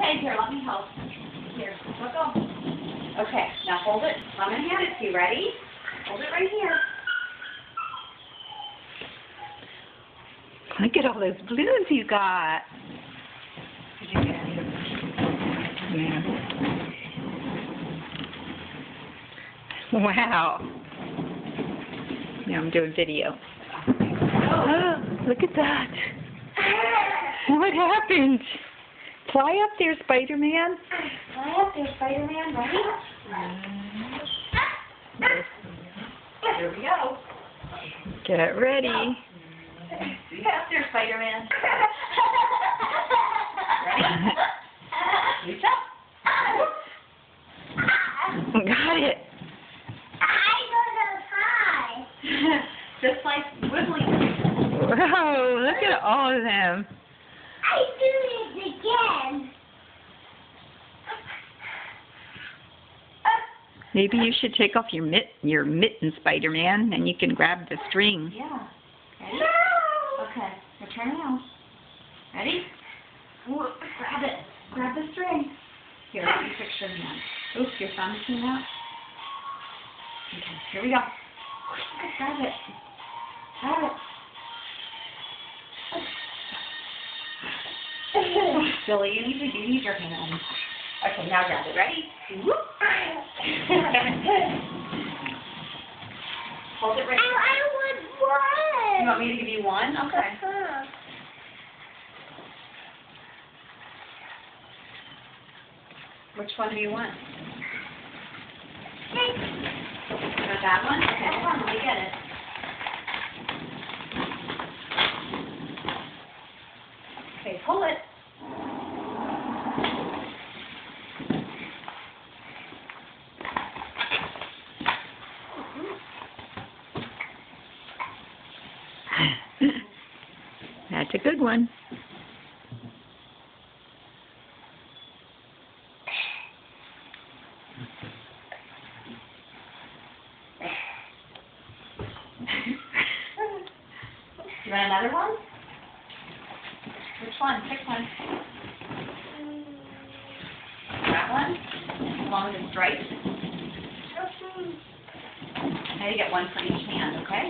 Okay, here, let me help. Here, let go. Okay, now hold it. I'm going to hand it to you. Ready? Hold it right here. Look at all those balloons you got. Did you get any of them? Yeah. Wow. Yeah, I'm doing video. Oh, look at that. What happened? Fly up there, Spider-Man. Fly up there, Spider-Man. Ready? Here we go. Get ready. Get up there, Spider-Man. Ready? Reach up. Got it. Just like wiggling. Whoa, look at all of them. I do it again. Maybe you should take off your mitten, Spider-Man, and you can grab the string. Yeah. Ready? No. Okay. Now turn around. Ready? Grab it. Grab the string. Here, let me fix your hand. Oops, your thumb came out. Okay, here we go. Grab it. Grab it. Billy, you need your hand. Okay, now grab it. Ready? Hold it right. I want one. You want me to give you one? Okay. Which one do you want? You want that one? Okay, hold on, let me get it. Okay, pull it. That's a good one. You want another one? Which one? Pick one. That one? Along with the stripes? Now you get one for each hand, okay?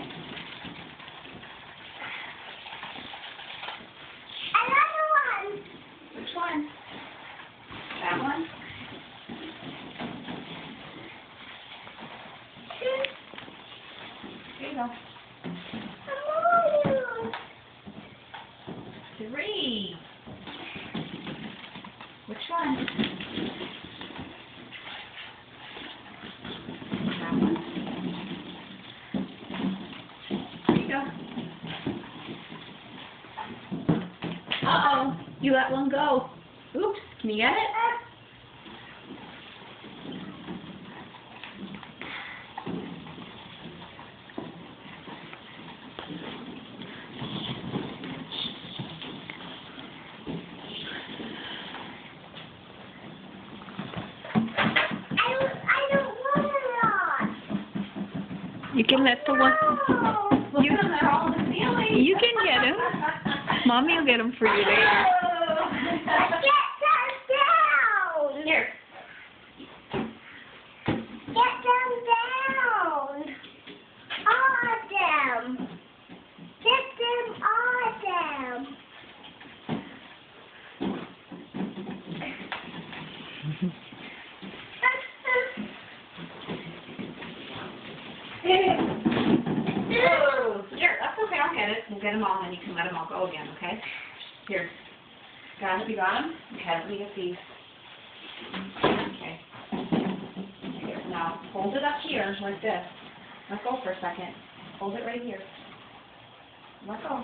Another one. Which one? That one? Here you go. Three. Which one? That one. There you go. Uh-oh. You let one go. Oops. Can you get it? I don't want You can let the one. Look at them. They're all in the ceiling. You can get them. Mommy will get them for you later. Get them down. Here. Get them down. All of them. Get them all of them. Here, that's okay. I'll get it. We'll get them all, and then you can let them all go again, okay? Here. Got it? You got them? Okay, let me get these. Okay. Here, now, hold it up here like this. Let go for a second. Hold it right here. Let go.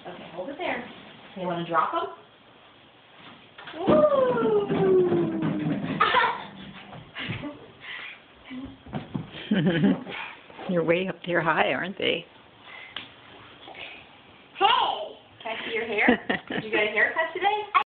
Okay, hold it there. Okay, want to drop them? You're way up there high, aren't they? Hey. Can I see your hair? Did you get a haircut today?